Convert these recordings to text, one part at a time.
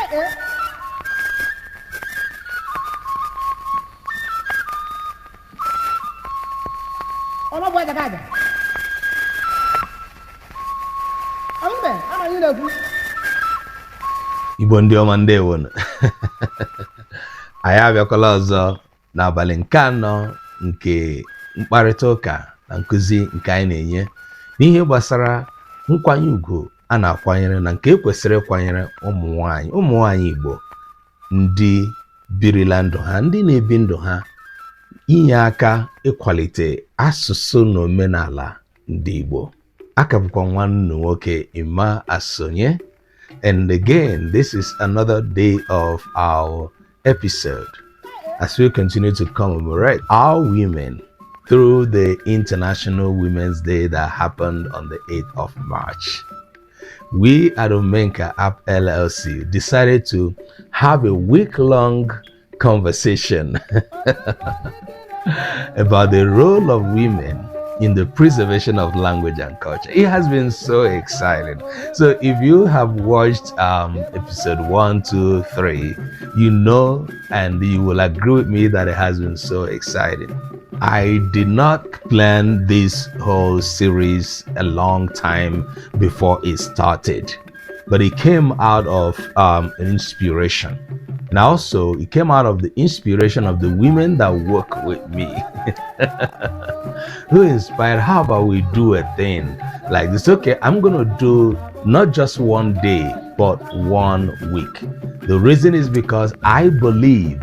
Igbo ndị ọma ndewo nụ. Anyị abịakwala ọzọ n'abalị nke anọ nke mkparịta ụka na nkụzi nke anyị na-enye n'ihe gbasara nkwanye ùgwù a na-akwanyere na nke ekwesịrị ịkwanyere ụmụ nwanyị Igbo ndị birila ndụ ha, ndị na-ebi ndụ ha, inye aka ịkwalite asụsụ na omenala ndị Igbo. Aka bụkwa nwanne nwoke Ima Asonye. And again, this is another day of our episode as we continue to commemorate our women through the International Women's Day that happened on the 8th of March. We at Omenka App LLC decided to have a week-long conversation about the role of women in the preservation of language and culture. It has been so exciting. So if you have watched episode 1, 2, 3, you know and you will agree with me that it has been so exciting. I did not plan this whole series a long time before it started, but it came out of an inspiration. And also, it came out of the inspiration of the women that work with me. Who inspired, how about we do a thing like this? Okay, I'm going to do not just one day, but 1 week. The reason is because I believe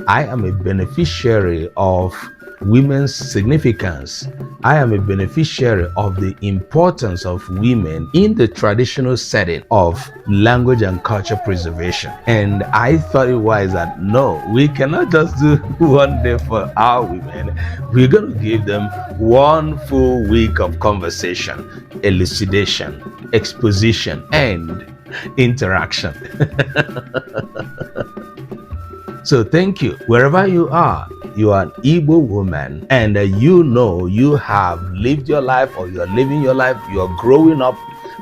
I am a beneficiary of women's significance. I am a beneficiary of the importance of women in the traditional setting of language and culture preservation. And I thought it wise that no, we cannot just do one day for our women. We're going to give them 1 full week of conversation, elucidation, exposition, and interaction. So thank you. Wherever you are an Igbo woman, and you know you have lived your life, or you're living your life, you're growing up,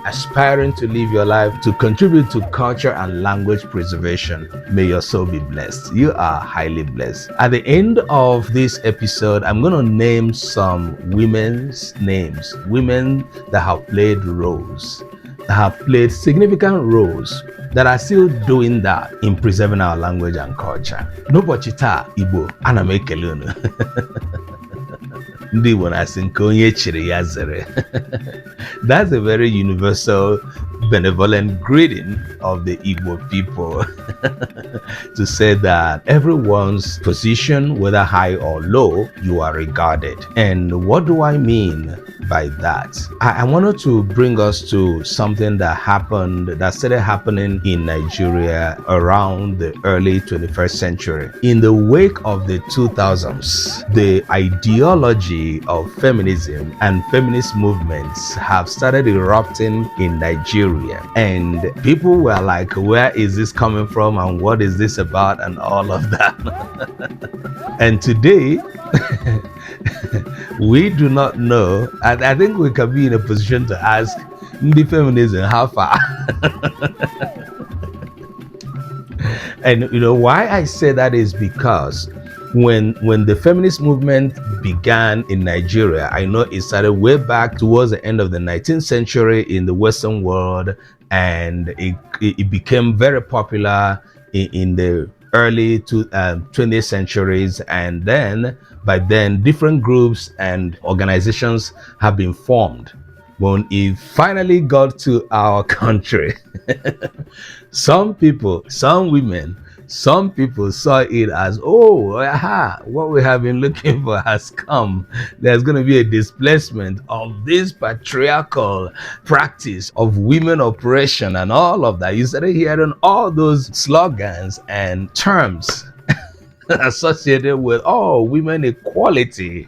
aspiring to live your life to contribute to culture and language preservation. May your soul be blessed. You are highly blessed. At the end of this episode, I'm going to name some women's names, women that have played roles, that have played significant roles, that are still doing that in preserving our language and culture. N'ụbọchị taa, Igbo, ana m ekele unu. Ndị Igbo na-asị nke onye chiri ya zere. That's a very universal, benevolent greeting of the Igbo people to say that everyone's position, whether high or low, you are regarded. And what do I mean by that? I wanted to bring us to something that started happening in Nigeria around the early 21st century. In the wake of the 2000s, the ideology of feminism and feminist movements have started erupting in Nigeria. And people were like, where is this coming from and what is this about and all of that. And today, we do not know, and I think we can be in a position to ask the feminism how far. And you know why I say that is because when the feminist movement began in Nigeria, I know it started way back towards the end of the 19th century in the Western world, and it became very popular in the early 20th centuries, and then by then different groups and organizations have been formed. When it finally got to our country, some people, some women, some people saw it as, oh, aha, what we have been looking for has come. There's going to be a displacement of this patriarchal practice of women oppression and all of that. You started hearing all those slogans and terms associated with, oh, women equality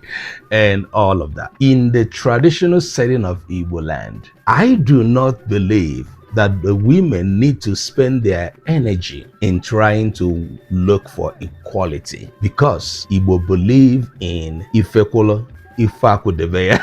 and all of that. In the traditional setting of Igbo land, I do not believe that the women need to spend their energy in trying to look for equality, because Igbo believe in ifekulo, ifakudebeya,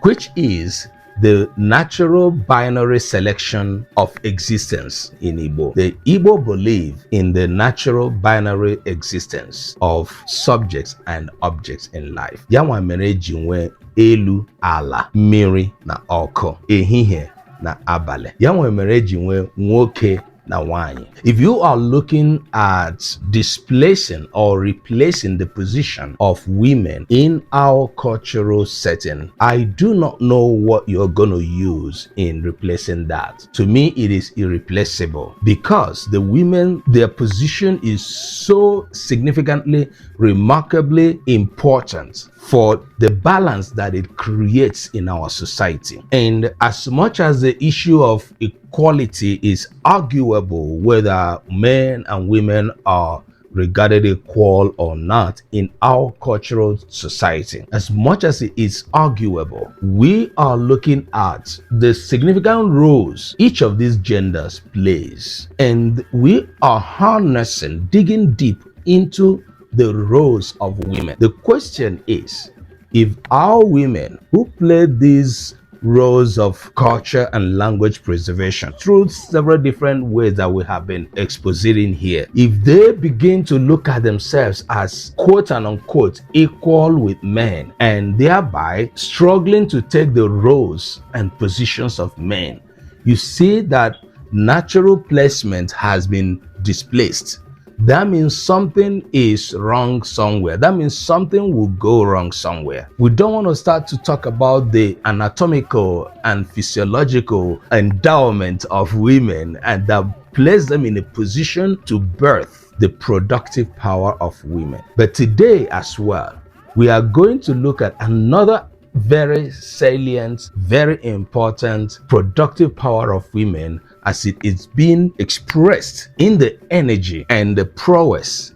which is the natural binary selection of existence in Igbo. The Igbo believe in the natural binary existence of subjects and objects in life. Ya nwa mere eji nwee elu, ala, mmiri na ọkụ, ehihie na abalị. Ya nwa mere eji nwee nwoke na nwanyị. If you are looking at displacing or replacing the position of women in our cultural setting, I do not know what you're going to use in replacing that. To me, it is irreplaceable because the women, their position is so significantly, remarkably important for the balance that it creates in our society. And as much as the issue of equality is arguable, whether men and women are regarded equal or not in our cultural society, as much as it is arguable, we are looking at the significant roles each of these genders plays, and we are harnessing, digging deep into the roles of women. The question is, if our women who play these roles of culture and language preservation through several different ways that we have been expositing here, if they begin to look at themselves as quote and unquote equal with men and thereby struggling to take the roles and positions of men, you see that natural placement has been displaced. That means something is wrong somewhere. That means something will go wrong somewhere. We don't want to start to talk about the anatomical and physiological endowment of women and that place them in a position to birth the productive power of women. But today as well, we are going to look at another very salient, very important productive power of women as it is being expressed in the energy and the prowess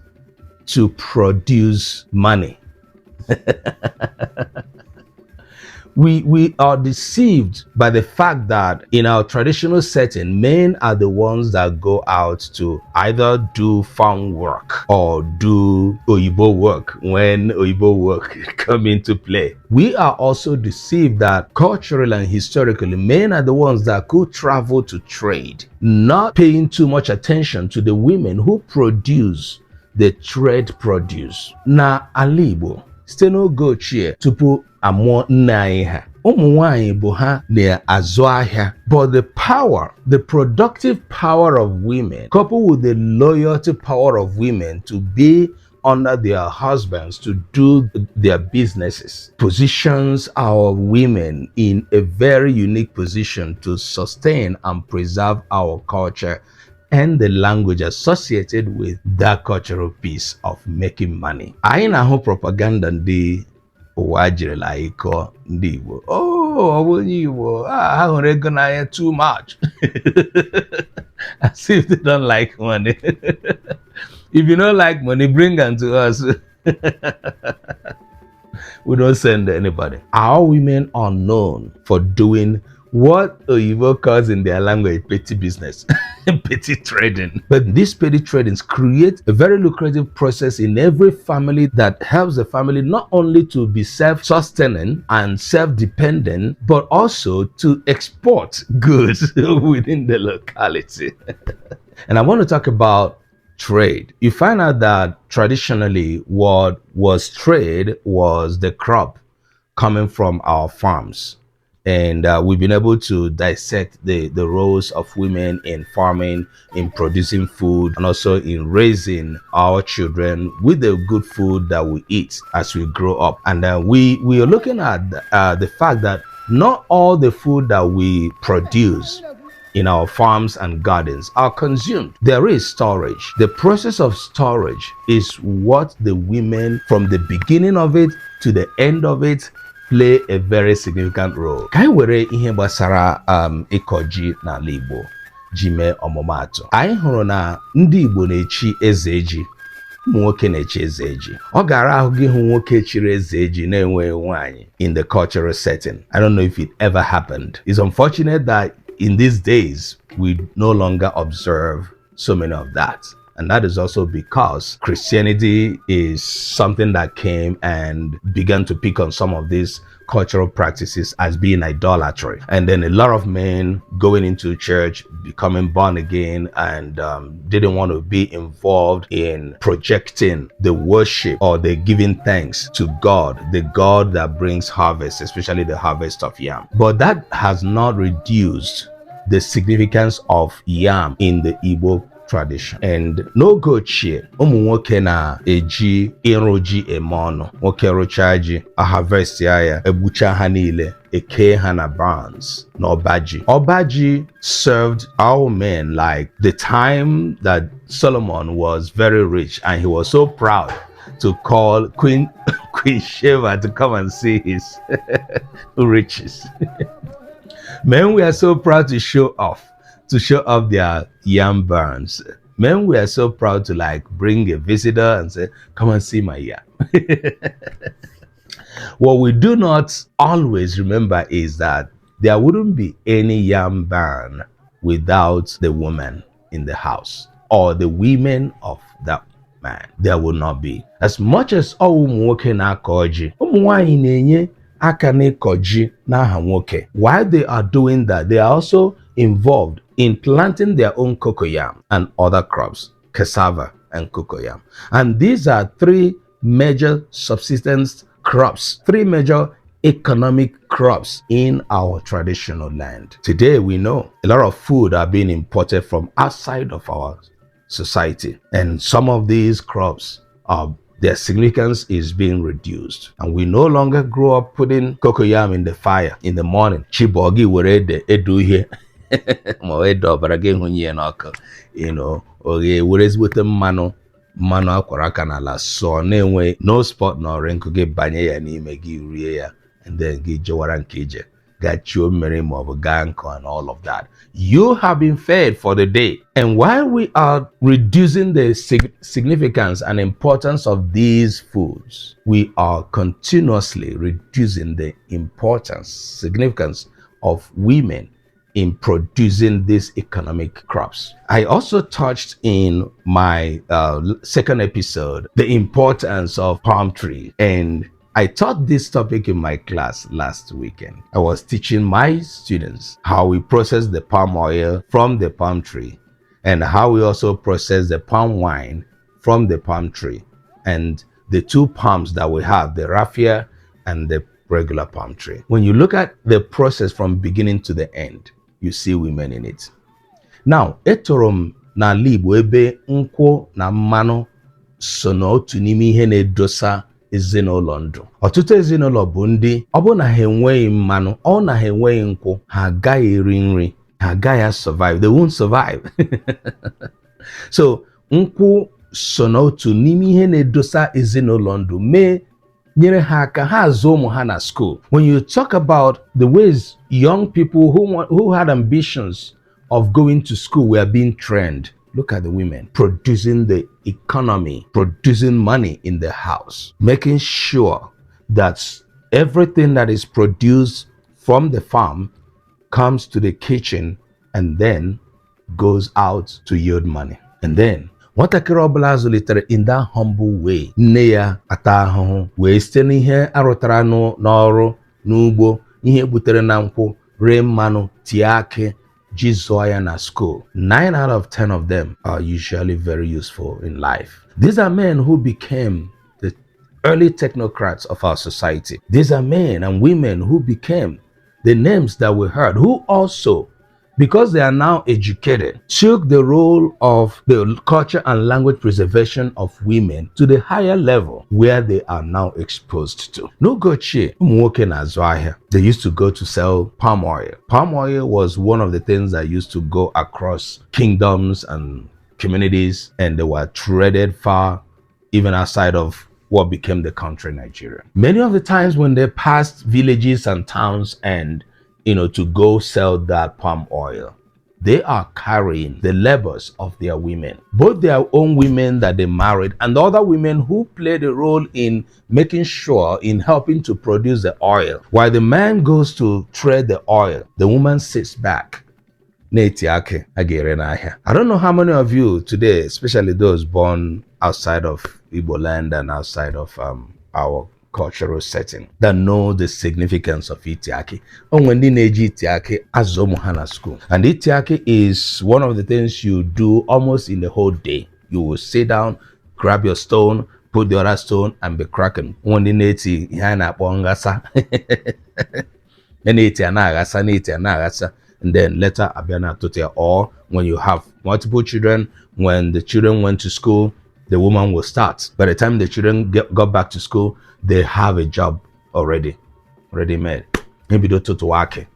to produce money. We are deceived by the fact that in our traditional setting, men are the ones that go out to either do farm work or do Oyibo work when Oyibo work come into play. We are also deceived that culturally and historically, men are the ones that could travel to trade, not paying too much attention to the women who produce the trade produce. Na ala Igbo, site n'oge ochie tupu amụọ nna anyị ha, ụmụ nwanyị bụ ha na-azụ ahịa. But the power, the productive power of women, coupled with the loyalty power of women to be under their husbands to do their businesses, positions our women in a very unique position to sustain and preserve our culture and the language associated with that cultural piece of making money. Anyị na-ahụ propaganda ndị ụwa jirila ịkọ ndị Igbo. Oh, ọ bụ onye Igbo, ha hụrụ ego n'anya too much. As if they don't like money. If you don't like money, bring them to us. We don't send anybody. Our women are known for doing what Oyibo calls in their language petty business, petty trading. But these petty tradings create a very lucrative process in every family that helps the family not only to be self-sustaining and self-dependent, but also to export goods within the locality. And I want to talk about trade. You find out that traditionally what was trade was the crop coming from our farms. And we've been able to dissect the roles of women in farming, in producing food, and also in raising our children with the good food that we eat as we grow up. And we are looking at the fact that not all the food that we produce in our farms and gardens are consumed. There is storage. The process of storage is what the women, from the beginning of it to the end of it, play a very significant role. Ka anyị were ihe gbasara ịkọ ji n'ala Igbo ji mee ọmụmaatụ. Anyị hụrụ na ndị Igbo na-echi eze eji, ụmụ nwoke na-echi eze eji. Ọ gara ahụ gị hụ nwoke chiri eze eji na-enweghị nwaanyị in the cultural setting. I don't know if it ever happened. It's unfortunate that in these days we no longer observe so many of that. And that is also because Christianity is something that came and began to pick on some of these cultural practices as being idolatry. And then a lot of men going into church, becoming born again, and didn't want to be involved in projecting the worship or the giving thanks to God, the God that brings harvest, especially the harvest of yam. But that has not reduced the significance of yam in the Igbo tradition. And n'oge ochie, ụmụ nwoke na-eji ịrụ ji eme ọnụ. Nwoke rụchaa ji, a harvest ya, egbucha ha niile, eke ha na barns na ọbaji. Ọbaji served our men like the time that Solomon was very rich and he was so proud to call Queen Sheba to come and see his riches. Men were so proud to show off their yam barns. Men were so proud to like bring a visitor and say, come and see my yam. What we do not always remember is that there wouldn't be any yam barn without the woman in the house or the women of that man. There will not be. As much as all nwoke na-akọ ji, ụmụ nwanyị na-enye aka n'ịkọ ji n'aha nwoke. While they are doing that, they are also involved in planting their own cocoyam and other crops, cassava and cocoyam. And these are three major subsistence crops, three major economic crops in our traditional land. Today, we know a lot of food are being imported from outside of our society. And some of these crops their significance is being reduced. And we no longer grow up putting cocoyam in the fire in the morning. Chibogi were edu here. You know, whereas with the mano akwara na so na-enwe no spot no renko ge banye ya n'ime gi rie ya, and then gi jewara nkeje got your mmiri maọbụ gaa nkọ and all of that. You have been fed for the day. And while we are reducing the significance and importance of these foods, we are continuously reducing the significance of women in producing these economic crops. I also touched in my second episode the importance of palm tree, and I taught this topic in my class last weekend. I was teaching my students how we process the palm oil from the palm tree and how we also process the palm wine from the palm tree, and the two palms that we have, the raffia and the regular palm tree. When you look at the process from beginning to the end, you see women in it. Now, etorom na Igbo ebe nkwụ na mmanụ so n'otu n'ime ihe na-edosa ezinụlọ ndụ. Ọtụtụ ezinụlọ bụ ndị ọ bụ na ha enweghị mmanụ, ọ na ha enweghị nkwụ, ha agaghị eri nri, ha agaghị survive. They won't survive. So nkwụ so n'otu n'ime ihe na-edosa ezinụlọ ndụ mee nyere ha aka ha azụ ụmụ ha na school. When you talk about the ways young people who had ambitions of going to school were being trained, look at the women producing the economy, producing money in the house, making sure that everything that is produced from the farm comes to the kitchen and then goes out to yield money. And then nwatakịrị ọbụla zụlitere in that humble way, nne ya ata ahụhụ wee site n'ihe arụtara n'ọrụ n'ugbo, ihe butere na nkwụ, ree mmanụ, tie akị, ji zụọ ya na school. 9 out of 10 of them are usually very useful in life. These are men who became the early technocrats of our society. These are men and women who became the names that we heard, who also, because they are now educated, took the role of the culture and language preservation of women to the higher level where they are now exposed to. N'ogochie, ụmụ nwoke na-azụ ahịa. They used to go to sell palm oil. Palm oil was one of the things that used to go across kingdoms and communities, and they were traded far, even outside of what became the country Nigeria. Many of the times when they passed villages and towns and to go sell that palm oil, they are carrying the labors of their women, both their own women that they married and the other women who played a role in making sure in helping to produce the oil. While the man goes to trade the oil, the woman sits back na-eti agere n'ahịa. I don't know how many of you today, especially those born outside of Igbo land and outside of our cultural setting, that know the significance of itiaki. Onwe ndị na-eji itiaki azụ ụmụ ha na school. And itiaki is one of the things you do almost in the whole day. You will sit down, grab your stone, put the other stone, and be cracking. Ndị na-eti ihe a na-akpọ ngasa. Na-eti anaghasa, na-eti anaghasa. And then later abiana tote, or when you have multiple children, when the children went to school, the woman will start. By the time the children got back to school, they have a job already made. Ebido tutu wake.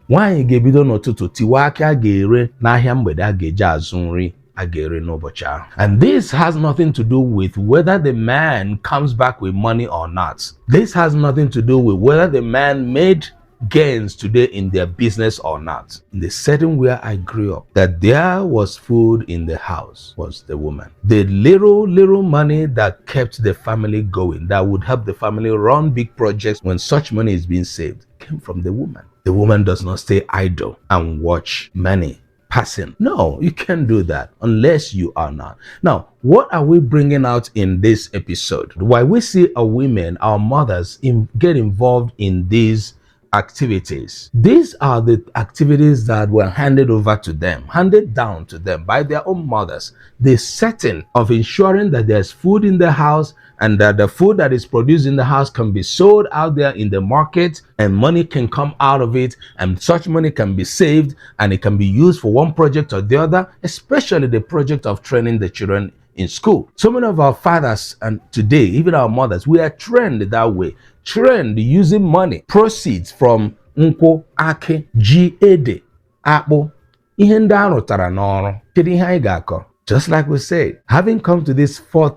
Nwaanyị ga-ebido n'ụtụtụ tiwa aka a ga-ere n'ahịa mgbede a ga-eji azụ nri a ga-ere n'ụbọchị ahụ. And this has nothing to do with whether the man comes back with money or not. This has nothing to do with whether the man made gains today in their business or not. In the setting where I grew up, that there was food in the house was the woman. The little money that kept the family going, that would help the family run big projects when such money is being saved, came from the woman. The woman does not stay idle and watch money passing. No, you can't do that unless you are not. Now, what are we bringing out in this episode? Why we see our women, our mothers, get involved in these activities. These are the activities that were handed over to them, handed down to them by their own mothers. The setting of ensuring that there's food in the house and that the food that is produced in the house can be sold out there in the market and money can come out of it, and such money can be saved and it can be used for one project or the other, especially the project of training the children in school. So many of our fathers and today, even our mothers, we are trained that way. Trained using money, proceeds from nkwụ, akị, ji, ede, akpụ, ihe ndị a rụtara n'ọrụ. Kedu ihe anyị ga-akọ? Just like we said, having come to this fourth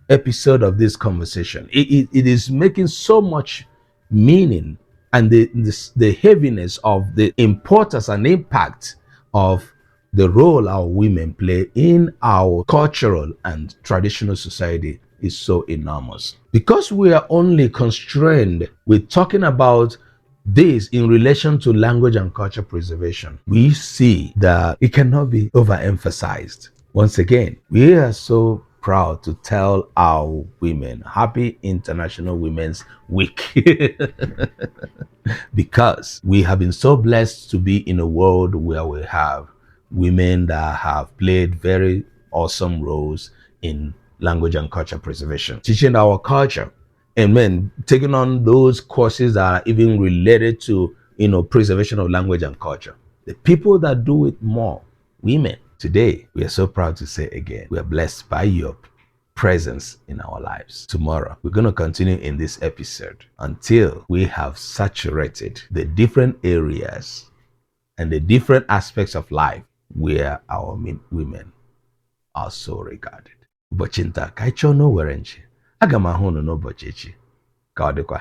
episode of this conversation, it is making so much meaning, and the heaviness of the importance and impact of the role our women play in our cultural and traditional society is so enormous. Because we are only constrained with talking about this in relation to language and culture preservation, we see that it cannot be overemphasized. Once again, we are so proud to tell our women happy International Women's Week. Because we have been so blessed to be in a world where we have women that have played very awesome roles in language and culture preservation, teaching our culture, and then taking on those courses that are even related to, preservation of language and culture. The people that do it more, women. Today, we are so proud to say again, we are blessed by your presence in our lives. Tomorrow, we're going to continue in this episode until we have saturated the different areas and the different aspects of life where our women are so regarded. Ụbọchị nta ka anyị chọọ n'owere nchi. Aga m ahụ unu n'ụbọchị echi. Ka ọ dịkwa.